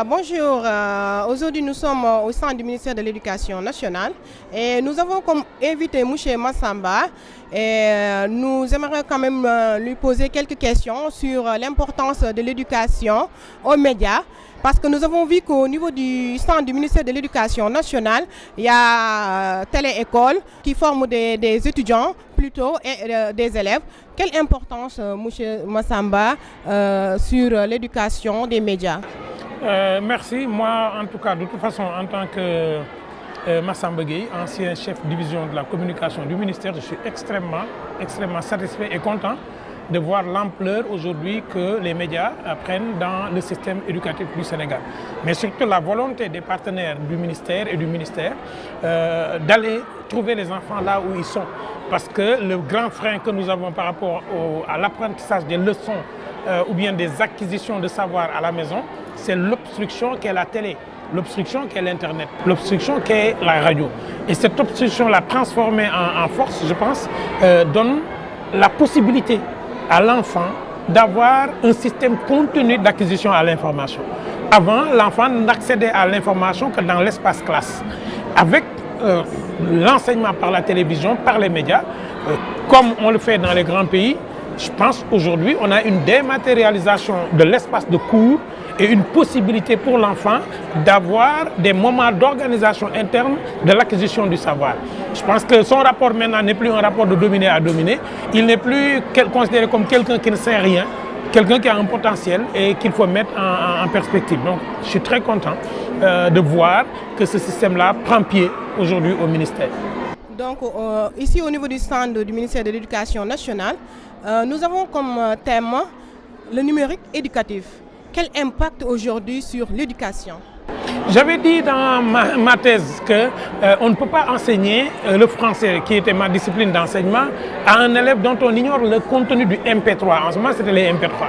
Bonjour, aujourd'hui nous sommes au sein du ministère de l'Éducation nationale et nous avons comme invité M. Massamba et nous aimerions quand même lui poser quelques questions sur l'importance de l'éducation aux médias parce que nous avons vu qu'au niveau du centre du ministère de l'Éducation nationale, il y a télé-école qui forme des étudiants plutôt et des élèves. Quelle importance, M. Massamba, sur l'éducation des médias? Merci. Moi, en tout cas, de toute façon, en tant que Massamba Gueye, ancien chef de division de la communication du ministère, je suis extrêmement satisfait et content de voir l'ampleur aujourd'hui que les médias prennent dans le système éducatif du Sénégal. Mais surtout la volonté des partenaires du ministère et du ministère d'aller trouver les enfants là où ils sont. Parce que le grand frein que nous avons par rapport à l'apprentissage des leçons ou bien des acquisitions de savoir à la maison, c'est l'obstruction qu'est la télé, l'obstruction qu'est l'Internet, l'obstruction qu'est la radio. Et cette obstruction-là, transformée en force, je pense, donne la possibilité à l'enfant d'avoir un système continu d'acquisition à l'information. Avant, l'enfant n'accédait à l'information que dans l'espace classe. Avec l'enseignement par la télévision, par les médias, comme on le fait dans les grands pays, je pense qu'aujourd'hui, on a une dématérialisation de l'espace de cours et une possibilité pour l'enfant d'avoir des moments d'organisation interne de l'acquisition du savoir. Je pense que son rapport maintenant n'est plus un rapport de dominé à dominer. Il n'est plus considéré comme quelqu'un qui ne sait rien, quelqu'un qui a un potentiel et qu'il faut mettre en perspective. Donc, je suis très content de voir que ce système-là prend pied aujourd'hui au ministère. Donc, ici au niveau du stand du ministère de l'Éducation nationale, nous avons comme thème le numérique éducatif. Quel impact aujourd'hui sur l'éducation? J'avais dit dans ma thèse qu'on ne peut pas enseigner le français, qui était ma discipline d'enseignement, à un élève dont on ignore le contenu du MP3. En ce moment, c'était les MP3.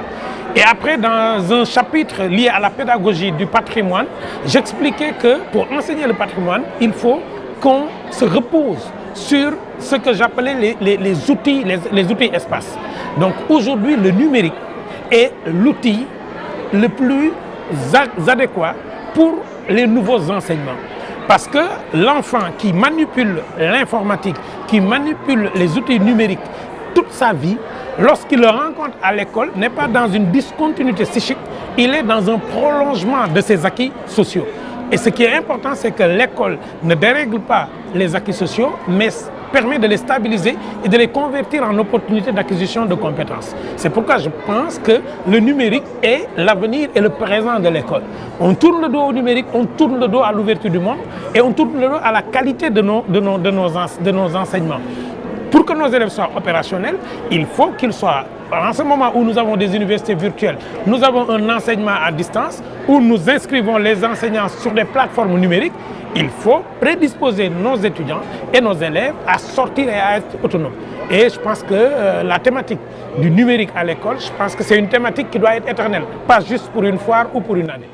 Et après, dans un chapitre lié à la pédagogie du patrimoine, j'expliquais que pour enseigner le patrimoine, il faut qu'on se repose sur ce que j'appelais les outils espace. Donc aujourd'hui, le numérique est l'outil le plus adéquat pour les nouveaux enseignements. Parce que l'enfant qui manipule l'informatique, qui manipule les outils numériques toute sa vie, lorsqu'il le rencontre à l'école, n'est pas dans une discontinuité psychique, il est dans un prolongement de ses acquis sociaux. Et ce qui est important, c'est que l'école ne dérègle pas les acquis sociaux, mais permet de les stabiliser et de les convertir en opportunités d'acquisition de compétences. C'est pourquoi je pense que le numérique est l'avenir et le présent de l'école. On tourne le dos au numérique, on tourne le dos à l'ouverture du monde et on tourne le dos à la qualité de nos enseignements. Pour que nos élèves soient opérationnels, il faut qu'ils soient, en ce moment où nous avons des universités virtuelles, nous avons un enseignement à distance où nous inscrivons les enseignants sur des plateformes numériques. Il faut prédisposer nos étudiants et nos élèves à sortir et à être autonomes. Et je pense que la thématique du numérique à l'école, je pense que c'est une thématique qui doit être éternelle, pas juste pour une foire ou pour une année.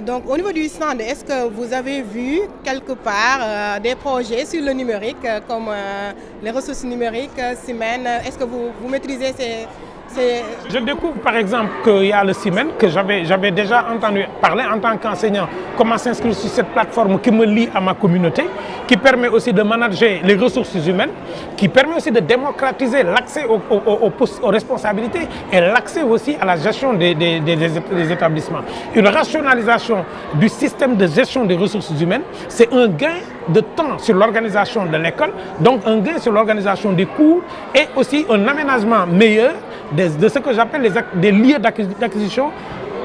Donc au niveau du stand, est-ce que vous avez vu quelque part des projets sur le numérique comme les ressources numériques, CIMEN? Est-ce que vous maîtrisez ces... Je découvre par exemple qu'il y a le CIMEN que j'avais déjà entendu parler en tant qu'enseignant, comment s'inscrire sur cette plateforme qui me lie à ma communauté, qui permet aussi de manager les ressources humaines, qui permet aussi de démocratiser l'accès aux responsabilités et l'accès aussi à la gestion des établissements. Une rationalisation du système de gestion des ressources humaines, c'est un gain de temps sur l'organisation de l'école, donc un gain sur l'organisation des cours et aussi un aménagement meilleur de ce que j'appelle des lieux d'acquisition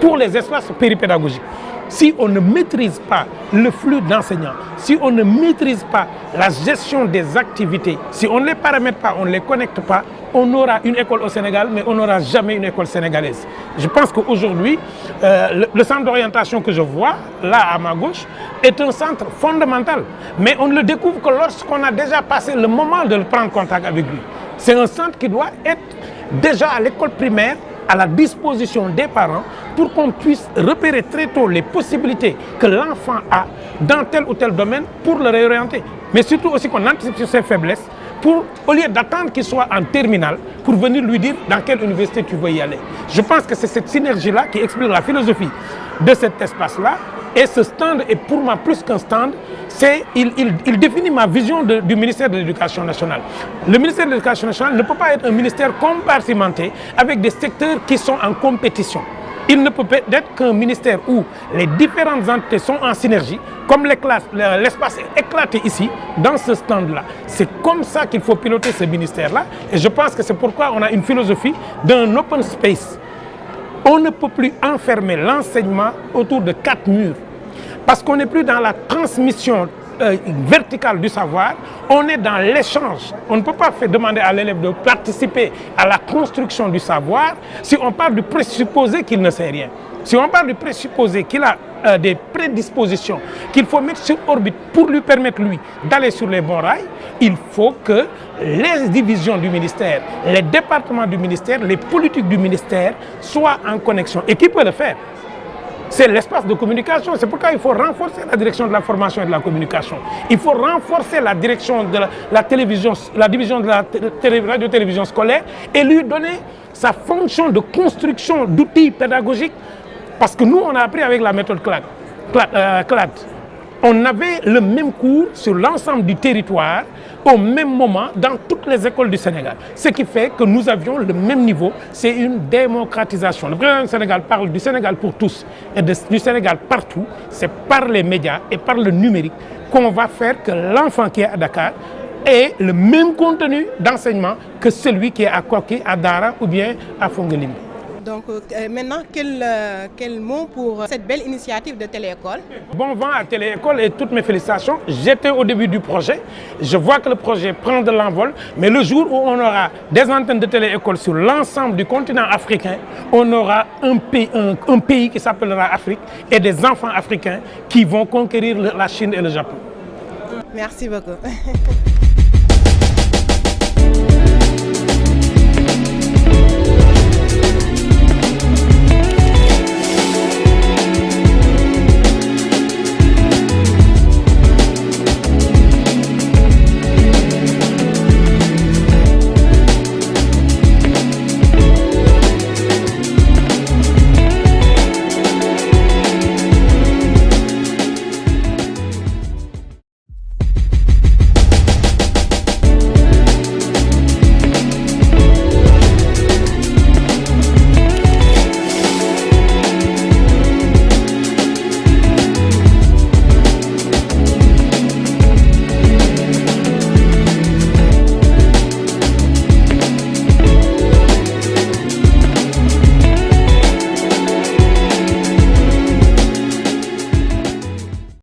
pour les espaces péripédagogiques. Si on ne maîtrise pas le flux d'enseignants, si on ne maîtrise pas la gestion des activités, si on ne les paramètre pas, on ne les connecte pas, on aura une école au Sénégal, mais on n'aura jamais une école sénégalaise. Je pense qu'aujourd'hui, le centre d'orientation que je vois, là à ma gauche, est un centre fondamental. Mais on ne le découvre que lorsqu'on a déjà passé le moment de prendre contact avec lui. C'est un centre qui doit être déjà à l'école primaire, à la disposition des parents pour qu'on puisse repérer très tôt les possibilités que l'enfant a dans tel ou tel domaine pour le réorienter. Mais surtout aussi qu'on anticipe sur ses faiblesses au lieu d'attendre qu'il soit en terminale pour venir lui dire dans quelle université tu veux y aller. Je pense que c'est cette synergie-là qui explique la philosophie de cet espace-là. Et ce stand est pour moi plus qu'un stand, il définit ma vision du ministère de l'Éducation nationale. Le ministère de l'Éducation nationale ne peut pas être un ministère compartimenté avec des secteurs qui sont en compétition. Il ne peut être qu'un ministère où les différentes entités sont en synergie, comme l'espace est éclaté ici, dans ce stand-là. C'est comme ça qu'il faut piloter ce ministère-là. Et je pense que c'est pourquoi on a une philosophie d'un open space. On ne peut plus enfermer l'enseignement autour de 4 murs. Parce qu'on n'est plus dans la transmission verticale du savoir, on est dans l'échange. On ne peut pas demander à l'élève de participer à la construction du savoir si on part du présupposé qu'il ne sait rien. Si on part du présupposé qu'il a des prédispositions qu'il faut mettre sur orbite pour lui permettre, lui, d'aller sur les bons rails, il faut que les divisions du ministère, les départements du ministère, les politiques du ministère soient en connexion. Et qui peut le faire? C'est l'espace de communication. C'est pourquoi il faut renforcer la direction de la formation et de la communication. Il faut renforcer la direction de la télévision, la division de la radio-télévision scolaire et lui donner sa fonction de construction d'outils pédagogiques. Parce que nous, on a appris avec la méthode CLAD. On avait le même cours sur l'ensemble du territoire au même moment dans toutes les écoles du Sénégal. Ce qui fait que nous avions le même niveau. C'est une démocratisation. Le président du Sénégal parle du Sénégal pour tous et du Sénégal partout. C'est par les médias et par le numérique qu'on va faire que l'enfant qui est à Dakar ait le même contenu d'enseignement que celui qui est à Koki, à Dara ou bien à Fongolimbi. Donc maintenant, quel mot pour cette belle initiative de Téléécole? Bon vent à Téléécole et toutes mes félicitations. J'étais au début du projet. Je vois que le projet prend de l'envol. Mais le jour où on aura des antennes de Téléécole sur l'ensemble du continent africain, on aura un pays qui s'appellera Afrique et des enfants africains qui vont conquérir la Chine et le Japon. Merci beaucoup.